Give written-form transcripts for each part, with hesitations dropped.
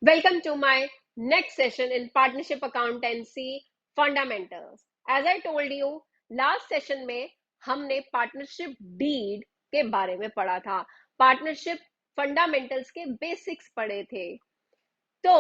Welcome to my next session in Partnership Accountancy Fundamentals. As I told you, last session में हमने partnership deed के बारे में पढ़ा था, पार्टनरशिप फंडामेंटल्स के बेसिक्स पढ़े थे। तो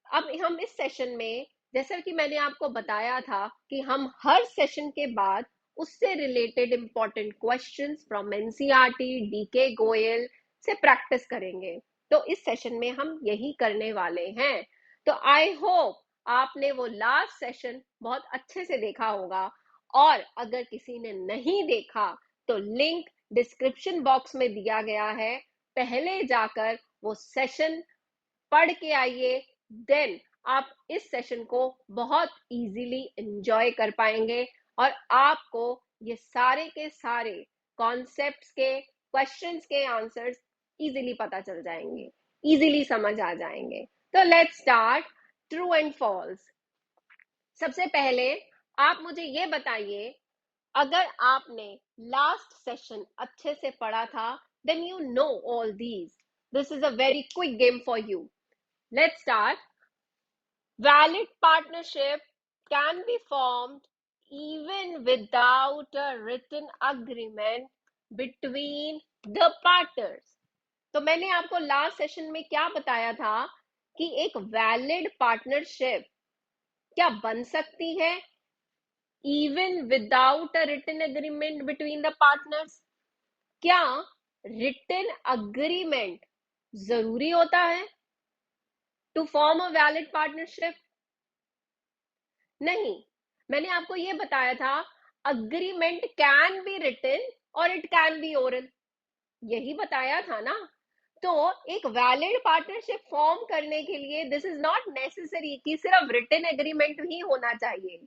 अब हम इस सेशन में, जैसा कि मैंने आपको बताया था कि हम हर सेशन के बाद उससे related important questions from NCERT, DK Goyal से प्रैक्टिस करेंगे। तो इस सेशन में हम यही करने वाले हैं। तो आई होप आपने वो लास्ट सेशन बहुत अच्छे से देखा होगा, और अगर किसी ने नहीं देखा तो लिंक डिस्क्रिप्शन बॉक्स में दिया गया है, पहले जाकर वो सेशन पढ़ के आइए। देन आप इस सेशन को बहुत इजीली एंजॉय कर पाएंगे और आपको ये सारे के सारे कॉन्सेप्ट्स के, क्वेश्चंस के आंसर्स इजीली पता चल जाएंगे, इजीली समझ आ जाएंगे। तो let's start. True and false. सबसे पहले आप मुझे ये बताइए, अगर आपने लास्ट सेशन अच्छे से पढ़ा था, then you know all these. This is a very quick game for you. Let's start. Valid partnership can be formed even without a written agreement between the partners. तो मैंने आपको लास्ट सेशन में क्या बताया था कि एक वैलिड पार्टनरशिप क्या बन सकती है even without a written agreement between the partners. क्या रिटन अग्रीमेंट जरूरी होता है to form a valid partnership? नहीं, मैंने आपको ये बताया था अग्रीमेंट कैन बी रिटन और इट कैन बी ओरल, यही बताया था ना। तो एक वैलिड पार्टनरशिप फॉर्म करने के लिए दिस इज नॉट नेसेसरी कि सिर्फ रिटन एग्रीमेंट ही होना चाहिए।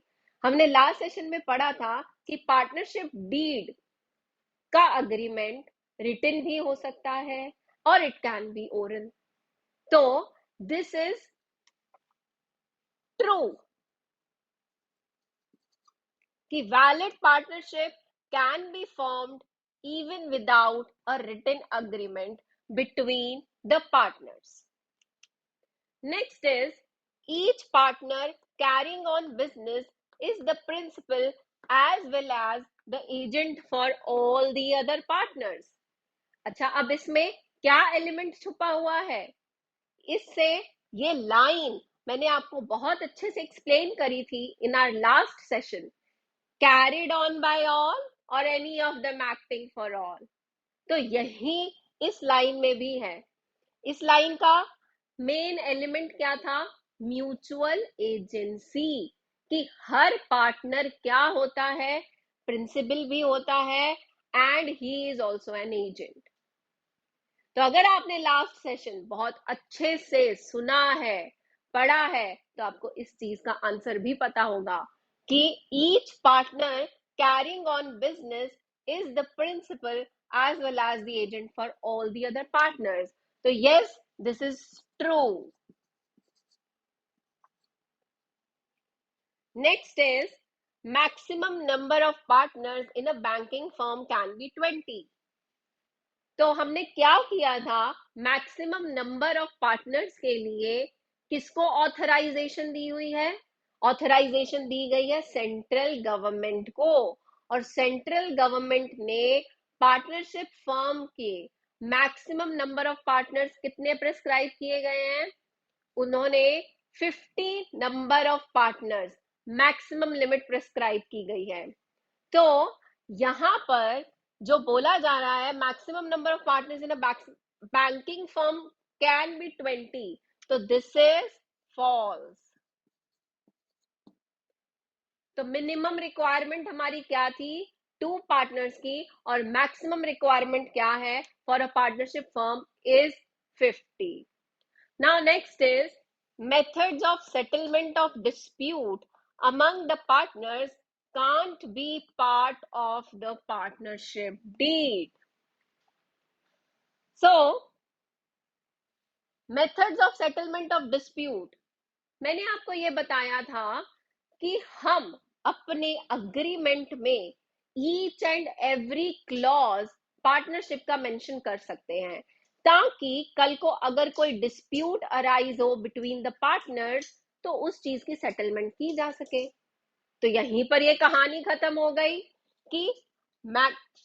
हमने लास्ट सेशन में पढ़ा था कि पार्टनरशिप डीड का अग्रीमेंट रिटन भी हो सकता है और इट कैन बी ओरल। तो दिस इज ट्रू कि valid partnership can be formed even without a written agreement between the partners. Next is, each partner carrying on business is the principal as well as the agent for all the other partners. अच्छा, अब इसमें क्या element छुपा हुआ है? इससे ये line मैंने आपको बहुत अच्छे से एक्सप्लेन करी थी in our last session, carried on by all or any of them acting for all। तो यही इस लाइन में भी है। इस लाइन का मेन एलिमेंट क्या था? म्यूचुअल एजेंसी, कि हर पार्टनर क्या होता है? प्रिंसिपल भी होता है and he is also an agent. तो अगर आपने लास्ट सेशन बहुत अच्छे से सुना है, पढ़ा है, तो आपको इस चीज का आंसर भी पता होगा कि each partner carrying on business is the principal as well as the agent for all the other partners. So yes, this is true. Next is, maximum number of partners in a banking firm can be 20. तो हमने क्या किया था? Maximum number of partners के लिए किसको authorisation दी हुई है? ऑथराइजेशन दी गई है सेंट्रल गवर्नमेंट को, और सेंट्रल गवर्नमेंट ने पार्टनरशिप फर्म के मैक्सिमम नंबर ऑफ पार्टनर्स कितने प्रिस्क्राइब किए गए हैं? उन्होंने 50 number of partners maximum limit prescribe की गई है। तो यहां पर जो बोला जा रहा है, maximum number of partners in a banking firm can be 20, तो दिस इज फॉल्स। तो मिनिमम रिक्वायरमेंट हमारी क्या थी? 2 पार्टनर्स की, और मैक्सिमम रिक्वायरमेंट क्या है for a partnership firm is 50। Now next is, methods of settlement of dispute among the partners can't be part of the partnership deed. So, methods of settlement of dispute, मैंने आपको ये बताया था कि हम अपने अग्रीमेंट में each and every clause partnership का मेंशन कर सकते हैं, ताकि कल को अगर कोई डिस्प्यूट अराइज हो बिटवीन द पार्टनर्स तो उस चीज की सेटलमेंट की जा सके। तो यहीं पर ये कहानी खत्म हो गई कि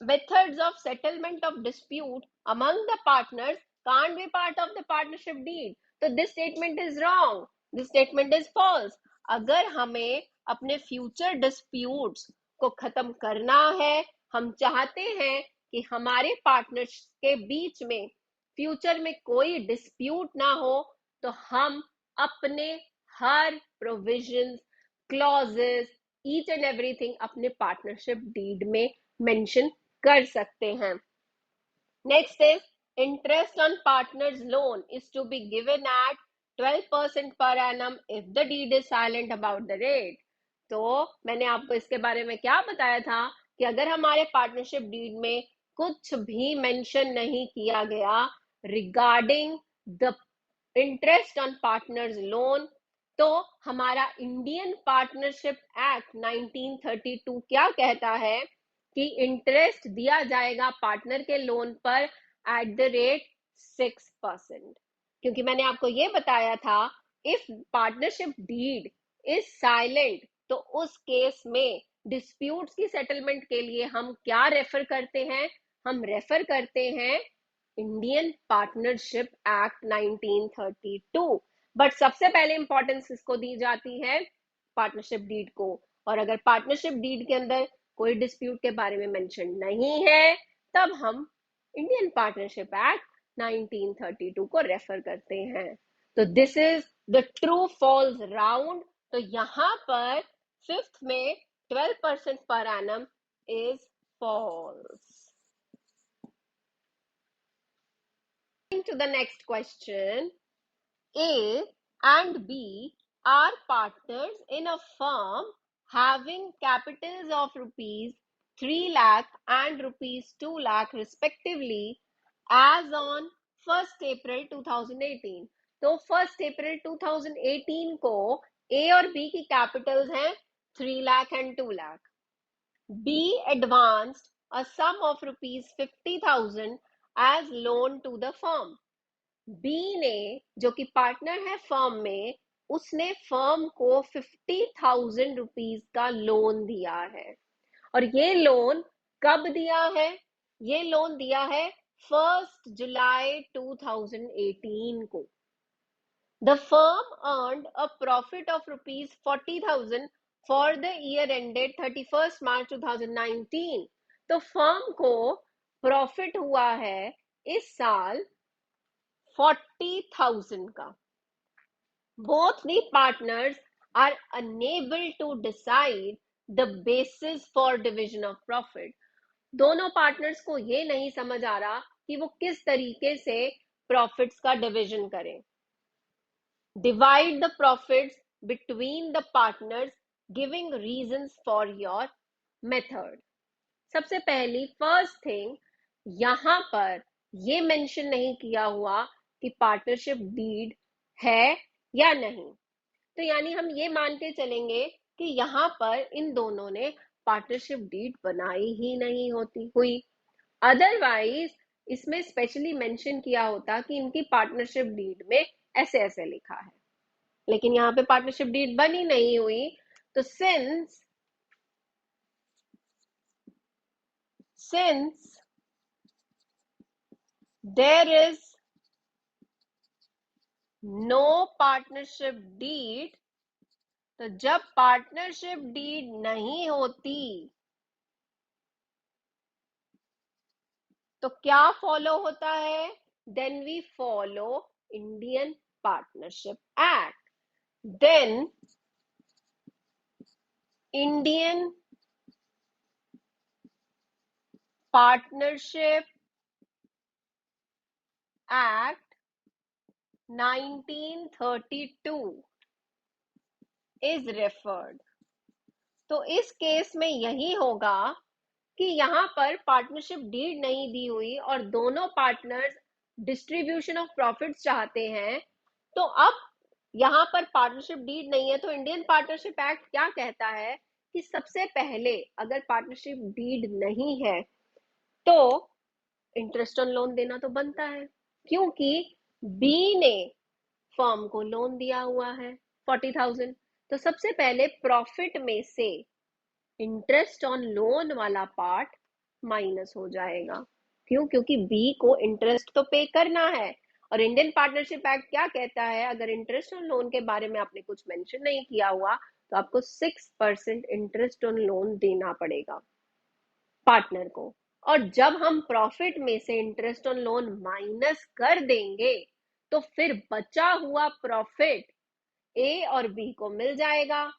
methods of settlement of dispute among the partners can't be part of the partnership deed. तो this statement is wrong, this statement is false. अगर हमें अपने फ्यूचर डिस्प्यूट्स को खत्म करना है, हम चाहते हैं कि हमारे पार्टनर्स के बीच में फ्यूचर में कोई डिस्प्यूट ना हो, तो हम अपने हर provisions, clauses, each and everything अपने पार्टनरशिप डीड में मेंशन कर सकते हैं। Next is interest on partners loan is to be given at 12% पर annum if the deed is silent about the rate. तो मैंने आपको इसके बारे में क्या बताया था कि अगर हमारे पार्टनरशिप डीड में कुछ भी मेंशन नहीं किया गया regarding the interest on partners loan, तो हमारा इंडियन पार्टनरशिप एक्ट 1932 क्या कहता है कि इंटरेस्ट दिया जाएगा पार्टनर के लोन पर एट द रेट 6%। क्योंकि मैंने आपको ये बताया था if partnership deed is silent तो उस केस में डिस्प्यूट्स की सेटलमेंट के लिए हम क्या रेफर करते हैं, हम रेफर करते हैं इंडियन पार्टनरशिप एक्ट 1932। बट सबसे पहले इंपॉर्टेंस इसको दी जाती है पार्टनरशिप डीड को, और अगर पार्टनरशिप डीड के अंदर कोई डिस्प्यूट के बारे में मेंशन नहीं है तब हम इंडियन पार्टनरशिप एक्ट 1932 को रेफर करते हैं। तो this is the true false round. तो यहां पर फिफ्थ में 12% पर Anam is false. To the next question, A and B are partners in a firm having capitals of rupees 3 lakh and rupees 2 lakh respectively as on 1st April 2018। तो 1st April 2018 को A और B की Capitals हैं 3 lakh and 2 lakh। B advanced a sum of rupees 50,000 as loan to the firm। B ने, जो कि partner है firm में, उसने फर्म को 50,000 रुपीज का लोन दिया है। और ये लोन कब दिया है? ये लोन दिया है 1 जुलाई 2018 को। The firm earned a profit of rupees 40,000 for the year ended 31st March 2019। तो फर्म को प्रॉफिट हुआ है इस साल 40,000 का। Both the partners are unable to decide the basis for division of profit। दोनों पार्टनर्स को ये नहीं समझ आ रहा कि वो किस तरीके से प्रॉफिट्स का डिवीजन करें। Divide the profits between the partners giving reasons for your method। सबसे पहली फर्स्ट थिंग, यहां पर ये मेंशन नहीं किया हुआ कि पार्टनरशिप डीड है या नहीं। तो यानी हम ये मान के चलेंगे कि यहां पर इन दोनों ने पार्टनरशिप डीड बनाई ही नहीं होती हुई। अदरवाइज इसमें स्पेशली मेंशन किया होता कि इनकी पार्टनरशिप डीड में ऐसे ऐसे लिखा है, लेकिन यहाँ पे पार्टनरशिप डीड बनी नहीं हुई। तो since there is no partnership deed, तो जब पार्टनरशिप डीड नहीं होती तो क्या फॉलो होता है? Then we follow Indian partnership act. Then Indian partnership act 1932 is referred. तो इस केस में यही होगा कि यहां पर पार्टनरशिप डीड नहीं दी हुई और दोनों पार्टनर्स डिस्ट्रीब्यूशन ऑफ प्रॉफिट्स चाहते हैं। तो अब यहां पर पार्टनरशिप डीड नहीं है, तो इंडियन पार्टनरशिप एक्ट क्या कहता है कि सबसे पहले अगर पार्टनरशिप डीड नहीं है तो इंटरेस्ट ऑन लोन देना तो बनता है। क्योंकि बी ने फर्म को लोन दिया हुआ है 40,000। तो सबसे पहले प्रॉफिट में से इंटरेस्ट ऑन लोन वाला पार्ट माइनस हो जाएगा। क्यों? क्योंकि बी को इंटरेस्ट तो पे करना है, और इंडियन पार्टनरशिप एक्ट क्या कहता है, अगर इंटरेस्ट ऑन लोन के बारे में आपने कुछ मेंशन नहीं किया हुआ तो आपको 6% इंटरेस्ट ऑन लोन देना पड़ेगा पार्टनर को। और जब हम प्रॉफिट में से इंटरेस्ट ऑन लोन माइनस कर देंगे तो फिर बचा हुआ प्रॉफिट ए और बी को मिल जाएगा।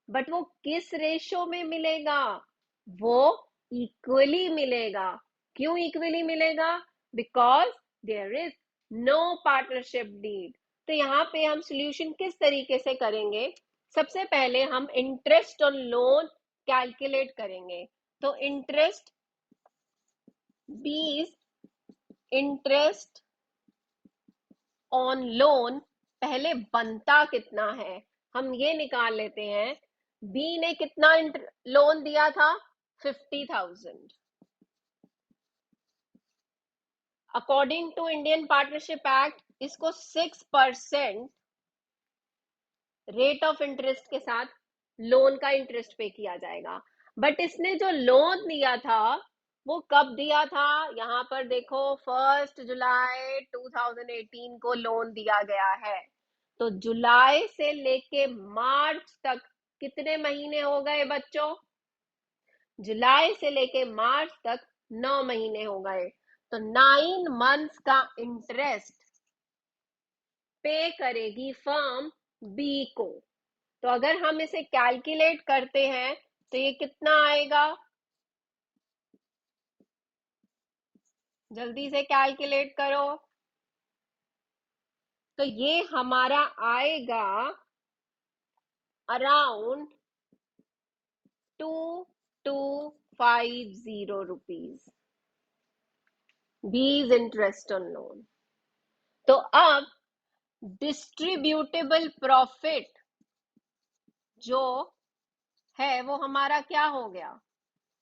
बट वो किस रेशो में मिलेगा? वो इक्वली मिलेगा। क्यों इक्वली मिलेगा? Because there is no partnership deed. तो यहां पे हम सोल्यूशन किस तरीके से करेंगे? सबसे पहले हम इंटरेस्ट ऑन लोन कैलकुलेट करेंगे। तो इंटरेस्ट बीज इंटरेस्ट ऑन लोन पहले बनता कितना है हम ये निकाल लेते हैं। बी ने कितना लोन दिया था? 50,000। According to Indian partnership act इसको 6% रेट ऑफ इंटरेस्ट के साथ लोन का इंटरेस्ट पे किया जाएगा। बट इसने जो लोन दिया था वो कब दिया था? यहां पर देखो 1 जुलाई 2018 को लोन दिया गया है। तो जुलाई से लेके मार्च तक कितने महीने हो गए बच्चों? जुलाई से लेके मार्च तक 9 महीने हो गए। तो 9 मंथ्स का इंटरेस्ट पे करेगी फर्म बी को। तो अगर हम इसे कैलकुलेट करते हैं तो ये कितना आएगा? जल्दी से कैलकुलेट करो। तो ये हमारा आएगा अराउंड 2250 रुपीज बीज इंटरेस्ट ऑन लोन। तो अब डिस्ट्रीब्यूटेबल प्रॉफिट जो है वो हमारा क्या हो गया?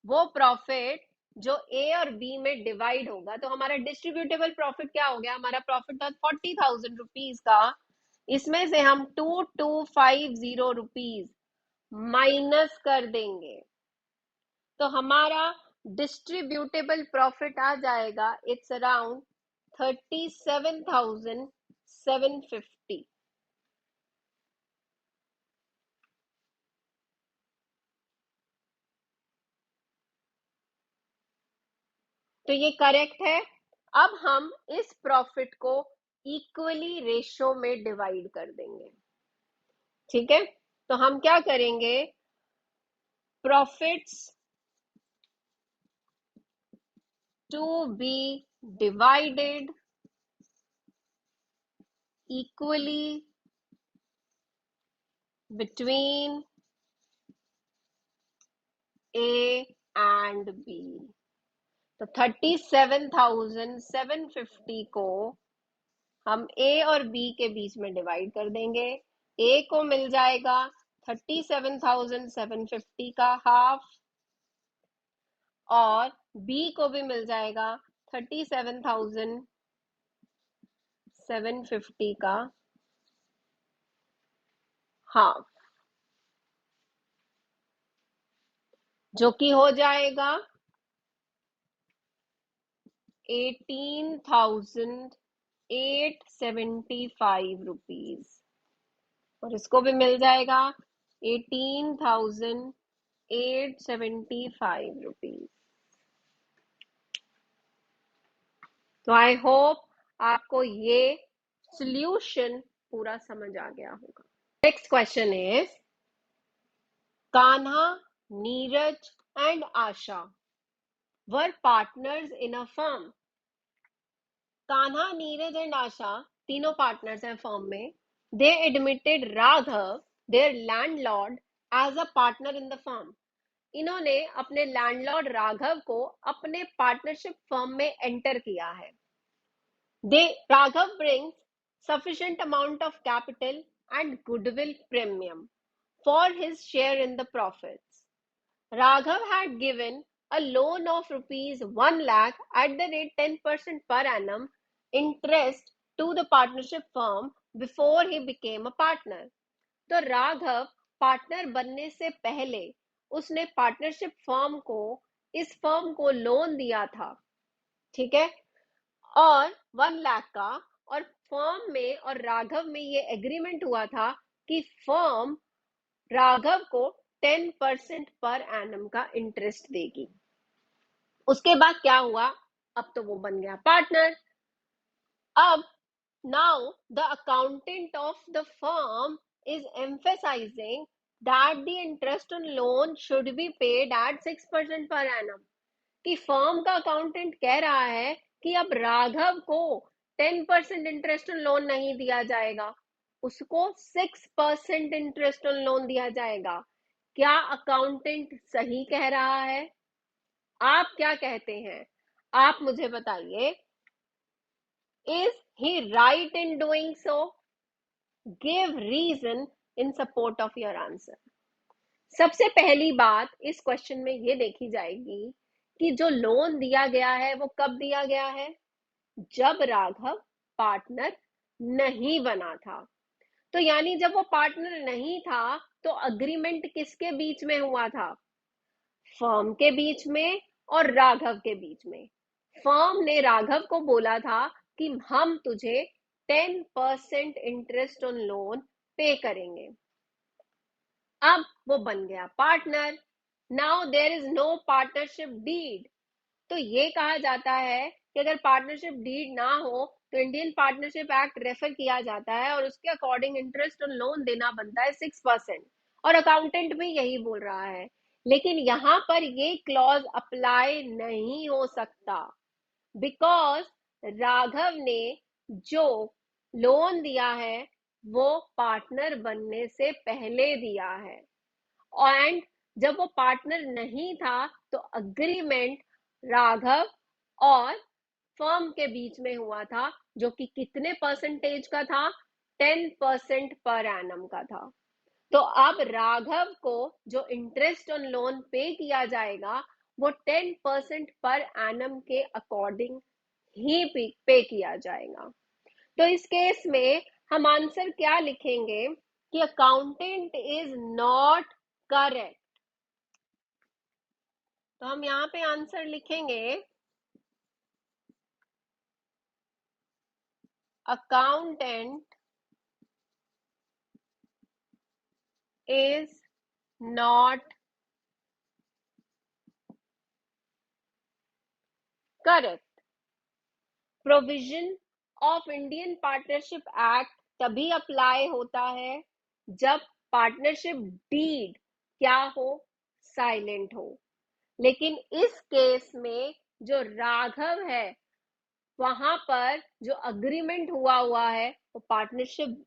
वो प्रॉफिट जो ए और बी में डिवाइड होगा। तो हमारा डिस्ट्रीब्यूटेबल प्रॉफिट क्या हो गया? हमारा प्रॉफिट था 40,000 रुपीज का। इसमें से हम 2250 रुपीज माइनस कर देंगे तो हमारा डिस्ट्रीब्यूटेबल प्रॉफिट आ जाएगा, इट्स अराउंड 37,750। तो ये करेक्ट है। अब हम इस प्रॉफिट को इक्वली रेशो में डिवाइड कर देंगे। ठीक है, तो हम क्या करेंगे? Profits to be divided equally between A and B. तो 37,750 को हम ए और बी के बीच में डिवाइड कर देंगे। ए को मिल जाएगा 37,750 का हाफ, और बी को भी मिल जाएगा 37,750 का हाफ, जो कि हो जाएगा 18,875 रुपीज। और इसको भी मिल जाएगा 18,875 रुपीज। तो आई होप आपको ये सॉल्यूशन पूरा समझ आ गया होगा। Next question is Kanha, Neeraj and Asha were partners in a firm. Kanha, Neeraj and Asha तीनों पार्टनर्स हैं फर्म में। They admitted Raghav their landlord as a partner in the firm. इन्होंने अपने लैंडलॉर्ड राघव को अपने पार्टनरशिप फर्म में एंटर किया है। Raghav brings sufficient amount of capital and goodwill premium for his share in the profits. Raghav had given a loan of rupees 1 lakh at the rate 10% per annum interest to the partnership firm before he became a partner. तो Raghav partner बनने से पहले उसने partnership firm को, इस firm को loan दिया था, ठीक है, और 1 लाख का, और फर्म में और राघव में ये एग्रीमेंट हुआ था कि फर्म राघव को 10% पर एनम का इंटरेस्ट देगी। उसके बाद क्या हुआ, अब तो वो बन गया पार्टनर। अब now the accountant of the firm is emphasizing that the interest on loan should be paid at 6% per annum, कि फर्म का अकाउंटेंट कह रहा है कि अब राघव को 10% इंटरेस्ट ऑन लोन नहीं दिया जाएगा, उसको 6% इंटरेस्ट ऑन लोन दिया जाएगा। क्या अकाउंटेंट सही कह रहा है? आप क्या कहते हैं? आप मुझे बताइए, is he right in doing so? Give reason in support of your answer. सबसे पहली बात इस क्वेश्चन में ये देखी जाएगी कि जो लोन दिया गया है वो कब दिया गया है? जब राघव पार्टनर नहीं बना था। तो यानी जब वो पार्टनर नहीं था तो अग्रीमेंट किसके बीच में हुआ था? फर्म के बीच में और राघव के बीच में। फर्म ने राघव को बोला था कि हम तुझे 10% इंटरेस्ट ऑन लोन पे करेंगे। अब वो बन गया partner. Now there is no partnership deed. तो ये कहा जाता है कि अगर पार्टनरशिप डीड ना हो तो इंडियन पार्टनरशिप एक्ट रेफर किया जाता है और उसके अकॉर्डिंग इंटरेस्ट ऑन लोन देना बनता है 6%, और अकाउंटेंट भी यही बोल रहा है। लेकिन यहां पर ये क्लॉज अप्लाई नहीं हो सकता, बिकॉज राघव ने जो लोन दिया है वो पार्टनर बनने से पहले दिया है, एंड जब वो पार्टनर नहीं था तो अग्रीमेंट राघव और फर्म के बीच में हुआ था, जो कि कितने परसेंटेज का था? 10% पर एनम का था। तो अब राघव को जो इंटरेस्ट ऑन लोन पे किया जाएगा वो 10% पर एनम के अकॉर्डिंग ही पे किया जाएगा। तो इस केस में हम आंसर क्या लिखेंगे कि अकाउंटेंट इज नॉट करेक्ट। तो हम यहां पे आंसर लिखेंगे accountant is not correct. Provision of Indian partnership act तभी अप्लाई होता है जब पार्टनरशिप डीड क्या हो? साइलेंट हो। लेकिन इस केस में जो राघव है वहां पर जो अग्रीमेंट हुआ है वो पार्टनरशिप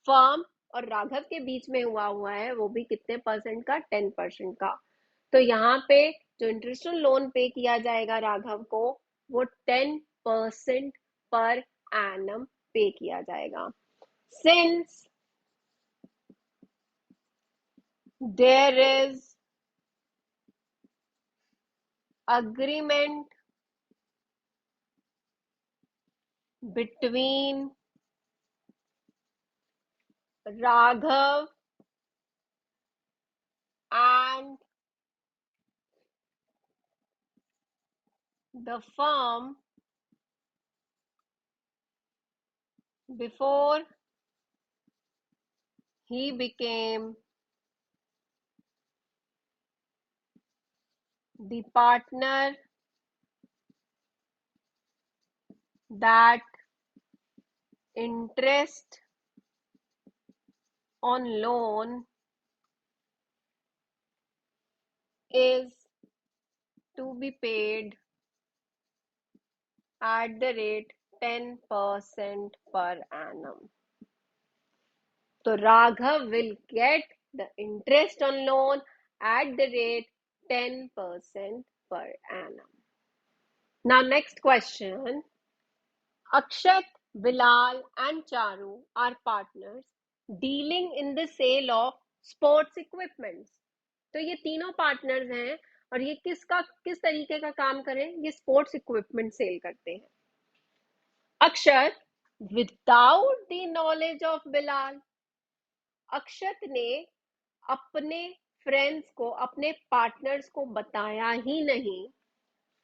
फर्म और राघव के बीच में हुआ है, वो भी कितने परसेंट का? 10% का। तो यहाँ पे जो इंटरेस्ट ऑन लोन पे किया जाएगा राघव को वो 10% पर एनम पे किया जाएगा। Since there is agreement between Raghav and the firm before he became the partner, that interest on loan is to be paid at the rate 10% per annum. So Raghav will get the interest on loan at the rate 10% per annum. Now next question. Akshat, Bilal and Charu are partners dealing in the sale of sports equipments. तो ये तीनों partners हैं और ये किस तरीके का काम करें? ये स्पोर्ट्स इक्विपमेंट सेल करते हैं। Akshat without the knowledge of Bilal, Akshat ने अपने फ्रेंड्स को, अपने पार्टनर्स को बताया ही नहीं.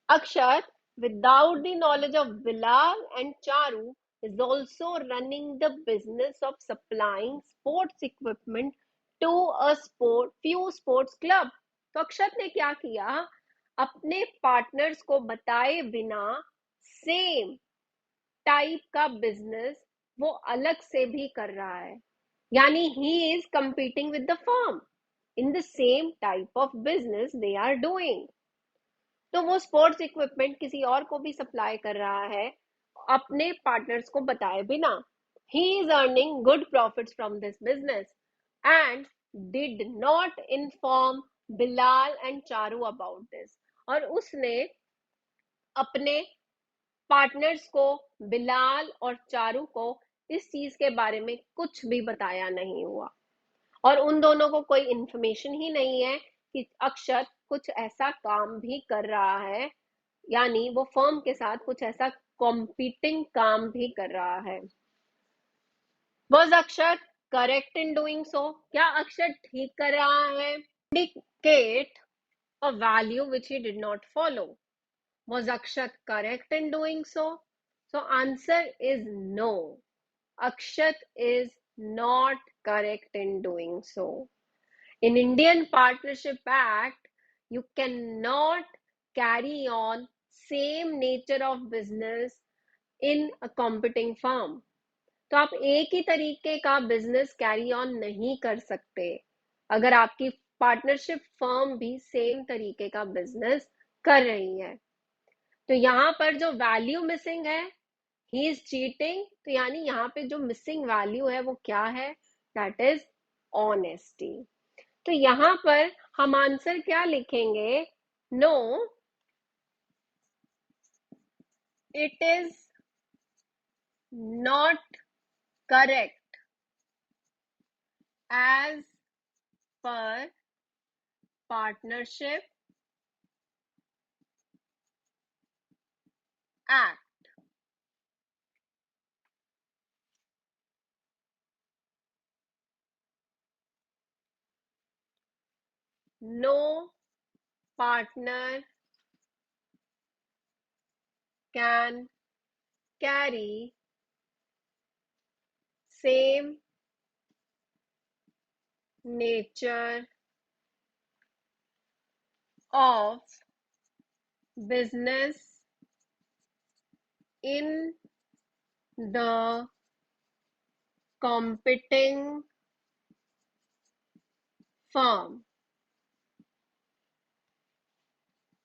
अक्षत without the knowledge of Bilal and Charu is also running the business of supplying sports equipment to a few sports club. तो अक्षत ने क्या किया, अपने पार्टनर्स को बताए बिना सेम टाइप का बिजनेस वो अलग से भी कर रहा है. यानी he is competing with the firm in the same type of business they are doing. तो वो स्पोर्ट्स इक्विपमेंट किसी और को भी सप्लाई कर रहा है अपने पार्टनर्स को बताए बिना. He is earning good profits from this business and did not inform Bilal and Charu about this. और उसने अपने पार्टनर्स को, बिलाल और चारू को इस चीज के बारे में कुछ भी बताया नहीं हुआ. और उन दोनों को कोई इंफॉर्मेशन ही नहीं है कि अक्षत कुछ ऐसा काम भी कर रहा है, यानी वो फर्म के साथ कुछ ऐसा कॉम्पीटिंग काम भी कर रहा है. Was Akshat correct in doing सो? क्या अक्षत ठीक कर रहा है? Indicate a value which he did not follow. Was Akshat correct in doing so? So answer is no. Akshat is not correct in doing so. In Indian Partnership Act, you cannot carry on same nature of business in a competing firm. तो आप एक ही तरीके का business carry on नहीं कर सकते अगर आपकी पार्टनरशिप फर्म भी सेम तरीके का बिजनेस कर रही है. तो यहाँ पर जो वैल्यू मिसिंग है, ही इज चीटिंग. तो यानी यहाँ पे जो मिसिंग वैल्यू है वो क्या है? That is honesty. तो यहाँ पर हम आंसर क्या लिखेंगे? No, it is not correct as per partnership act. No partner can carry same nature of business in the competing firm.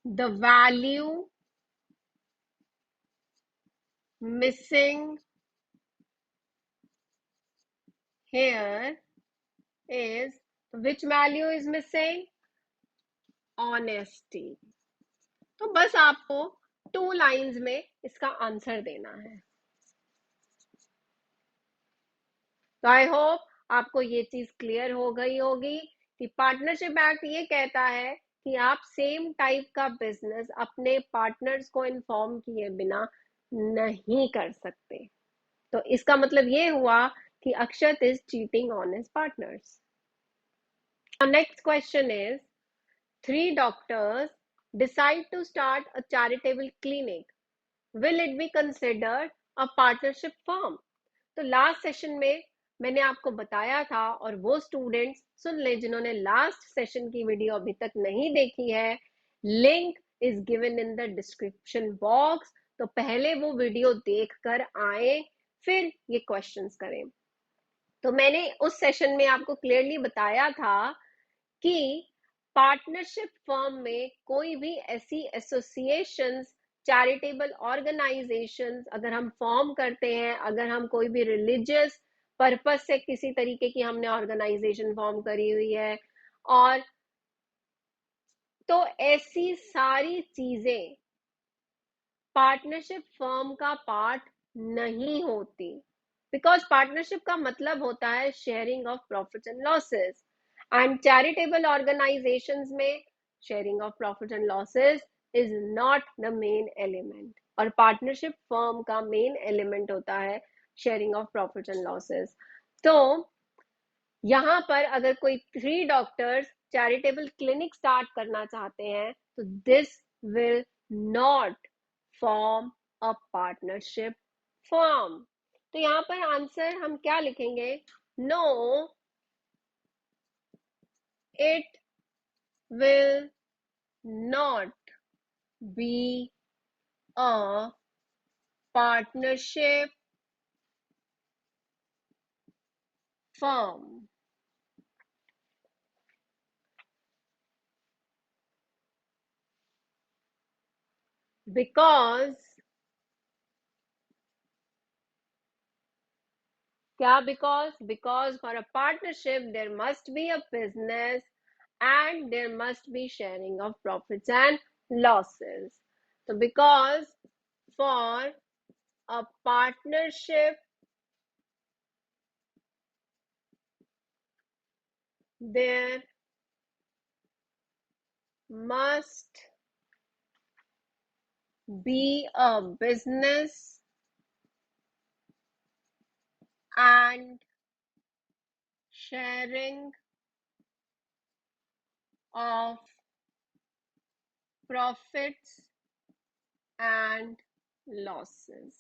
The value missing here is, which value is missing? Honesty. तो बस आपको 2 lines में इसका answer देना है. तो I hope आपको ये चीज क्लियर हो गई होगी कि पार्टनरशिप एक्ट ये कहता है कि आप सेम टाइप का बिजनेस अपने पार्टनर्स को इन्फॉर्म किए बिना नहीं कर सकते. तो इसका मतलब ये हुआ कि Akshat is cheating on his partners. Next question is, 3 doctors decide to start a charitable clinic. Will it be considered a partnership firm? तो लास्ट सेशन में मैंने आपको बताया था, और वो स्टूडेंट्स सुन ले जिन्होंने लास्ट सेशन की वीडियो अभी तक नहीं देखी है, link is given in the description box. तो पहले वो वीडियो देख कर आए, फिर ये क्वेश्चंस करें. तो मैंने उस सेशन में आपको क्लियरली बताया था कि पार्टनरशिप फर्म में कोई भी ऐसी एसोसिएशंस, चैरिटेबल ऑर्गेनाइजेशंस अगर हम फॉर्म करते हैं, अगर हम कोई भी रिलीजियस पर्पस से किसी तरीके की हमने ऑर्गेनाइजेशन फॉर्म करी हुई है, और तो ऐसी सारी चीजें पार्टनरशिप फर्म का पार्ट नहीं होती. बिकॉज पार्टनरशिप का मतलब होता है sharing of profits and losses, and charitable organisations में sharing of profits and losses is not the main element. और पार्टनरशिप फर्म का मेन एलिमेंट होता है sharing of profit and losses. तो यहाँ पर अगर कोई 3 डॉक्टर्स चैरिटेबल क्लिनिक स्टार्ट करना चाहते हैं तो this will not form a partnership firm. तो यहाँ पर आंसर हम क्या लिखेंगे? No, it will not be a partnership firm. Because क्या? Because for a partnership there must be a business and there must be sharing of profits and losses. So because for a partnership there must be a business and sharing of profits and losses.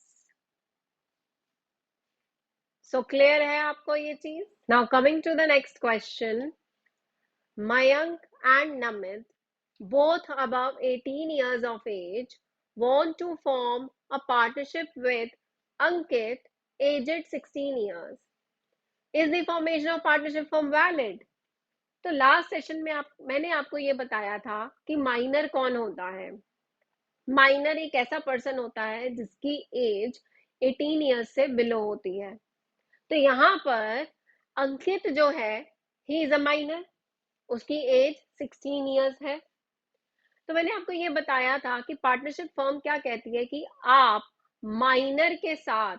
So clear है आपको ये चीज? Now coming to the next question. Mayank and Namit, both above 18 years of age, want to form a partnership with Ankit, aged 16 years. Is the formation of partnership firm valid? तो last session में मैंने आपको ये बताया था कि minor कौन होता है। माइनर एक ऐसा पर्सन होता है जिसकी एज 18 इयर्स से बिलो होती है। तो यहाँ पर अंकित जो है, ही इज अ माइनर, उसकी एज 16 इयर्स है। तो मैंने आपको ये बताया था कि पार्टनरशिप फर्म क्या कहती है कि आप माइनर के साथ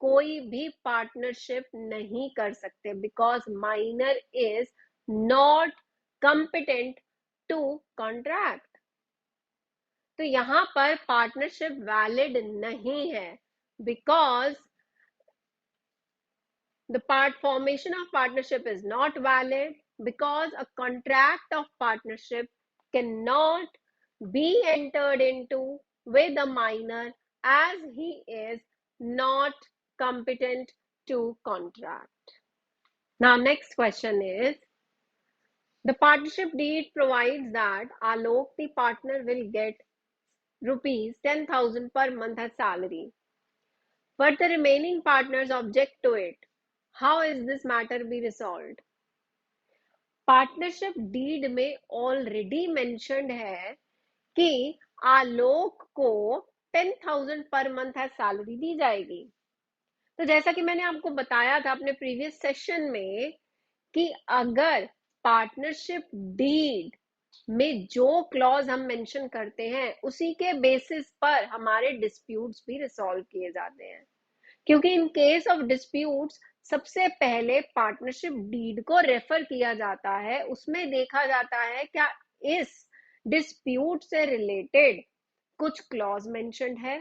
कोई भी पार्टनरशिप नहीं कर सकते, because minor is not competent to contract. तो यहां पर पार्टनरशिप वैलिड नहीं है, because the formation of partnership is not valid, because a contract of partnership cannot be entered into with a minor as he is not competent to contract. Now next question is, the partnership deed provides that Alok, the partner, will get rupees 10,000 per month as salary, but the remaining partners object to it. How is this matter be resolved? Partnership deed में already mentioned है कि आलोक को 10,000 per month है salary दी जाएगी। तो जैसा कि मैंने आपको बताया था अपने प्रीवियस सेशन में कि अगर पार्टनरशिप डीड में जो क्लॉज हम मेंशन करते हैं उसी के बेसिस पर हमारे डिस्प्यूट्स भी रिसॉल्व किए जाते हैं, क्योंकि इन केस ऑफ डिस्प्यूट्स सबसे पहले पार्टनरशिप डीड को रेफर किया जाता है, उसमें देखा जाता है क्या इस डिस्प्यूट से रिलेटेड कुछ क्लॉज मेंशन्ड है।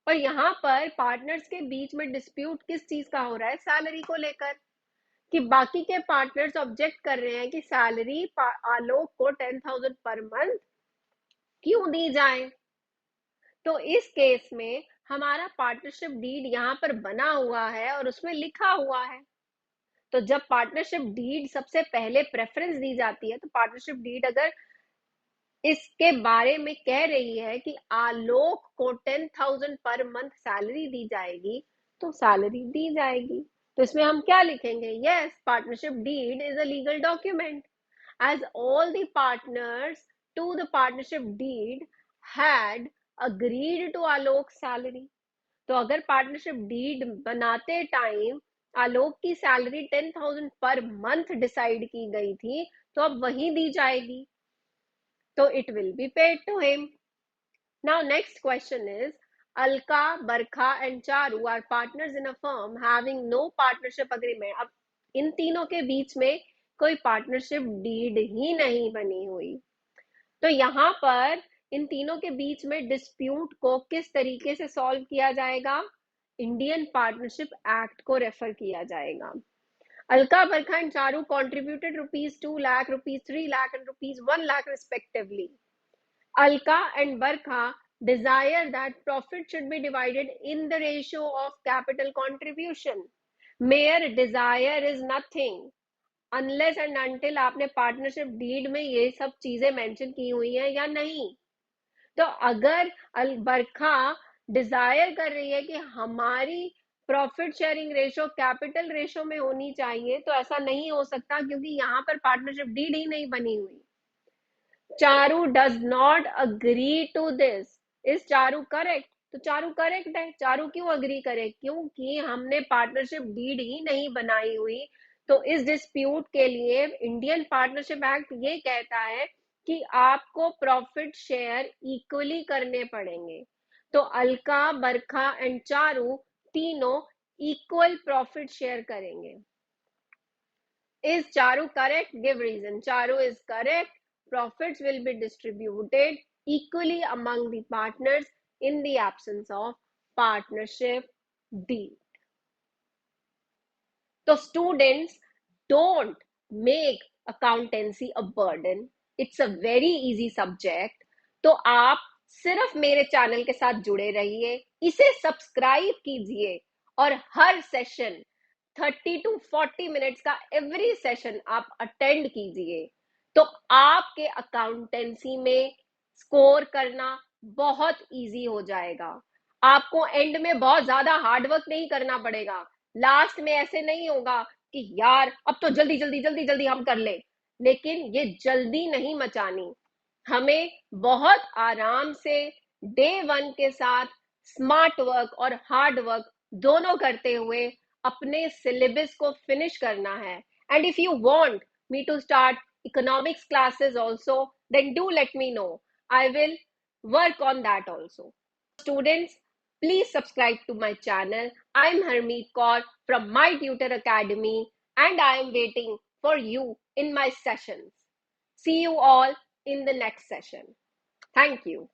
और यहाँ पर पार्टनर्स के बीच में डिस्प्यूट किस चीज का हो रहा है? सैलरी को लेकर, कि बाकी के पार्टनर्स ऑब्जेक्ट कर रहे हैं कि सैलरी आलोक को 10,000 पर मंथ क्यों दी जाए। तो इस केस में हमारा पार्टनरशिप डीड यहाँ पर बना हुआ है और उसमें लिखा हुआ है। तो जब पार्टनरशिप डीड सबसे पहले प्रेफरेंस दी जाती है, तो पार्टनरशिप डीड अगर इसके बारे में कह रही है कि आलोक को 10,000 पर मंथ सैलरी दी जाएगी, तो सैलरी दी जाएगी। तो इसमें हम क्या लिखेंगे? Yes, partnership deed is a legal document as all the partners to the partnership deed had agreed to Alok's salary. तो अगर पार्टनरशिप डीड बनाते टाइम आलोक की सैलरी 10,000 पर मंथ डिसाइड की गई थी, तो अब वही दी जाएगी, तो it will be paid to him. Now next question is, Alka, Barkha and Charu are partners in a firm having no partnership agreement. अब इन तीनों के बीच में कोई पार्टनरशिप डीड ही नहीं बनी हुई। तो यहाँ पर इन तीनों के बीच में डिस्प्यूट को किस तरीके से सॉल्व किया जाएगा? इंडियन पार्टनरशिप एक्ट को रेफर किया जाएगा. Alka, Barkha and Charu contributed rupees 2 lakh, rupees 3 lakh and rupees 1 lakh respectively. Alka and Barkha desire that profit should be divided in the ratio of capital contribution. Mere desire is nothing unless and until आपने partnership deed में ये सब चीजें mention की हुई हैं या नहीं. तो अगर बरखा डिजायर कर रही है कि हमारी profit sharing ratio capital ratio में होनी चाहिए, तो ऐसा नहीं हो सकता क्योंकि यहाँ पर पार्टनरशिप डीड ही नहीं बनी हुई. Charu does not agree to this. Is Charu correct? तो चारू करेक्ट है. चारू क्यों अग्री करे? क्योंकि हमने पार्टनरशिप डीड ही नहीं बनाई हुई. तो इस डिस्प्यूट के लिए इंडियन पार्टनरशिप एक्ट ये कहता है कि आपको प्रॉफिट शेयर इक्वली करने पड़ेंगे. तो अलका, बरखा एंड चारू तीनों इक्वल प्रॉफिट शेयर करेंगे. Is Charu correct? Give reason. Charu is correct. Profits will be distributed equally among the partners in the absence of partnership deed. So students, don't make accountancy a burden. It's a very easy subject. तो आप सिर्फ मेरे channel के साथ जुड़े रहिए, इसे subscribe कीजिए और हर सेशन 30 to 40 मिनट्स का एवरी सेशन आप अटेंड कीजिए. तो आपके अकाउंटेंसी में स्कोर करना बहुत इजी हो जाएगा. आपको एंड में बहुत ज्यादा हार्डवर्क नहीं करना पड़ेगा. लास्ट में ऐसे नहीं होगा कि यार अब तो जल्दी जल्दी जल्दी जल्दी हम कर ले. लेकिन ये जल्दी नहीं मचानी. हमें बहुत आराम से डे 1 के साथ स्मार्ट वर्क और हार्ड वर्क दोनों करते हुए अपने सिलेबस को फिनिश करना है. And if you want me to start economics classes also, then do let me know. I will work on that also. Students, please subscribe to my channel. I'm Harmeet Kaur from My Tutor Academy and I am waiting for you in my sessions. See you all in the next session. Thank you.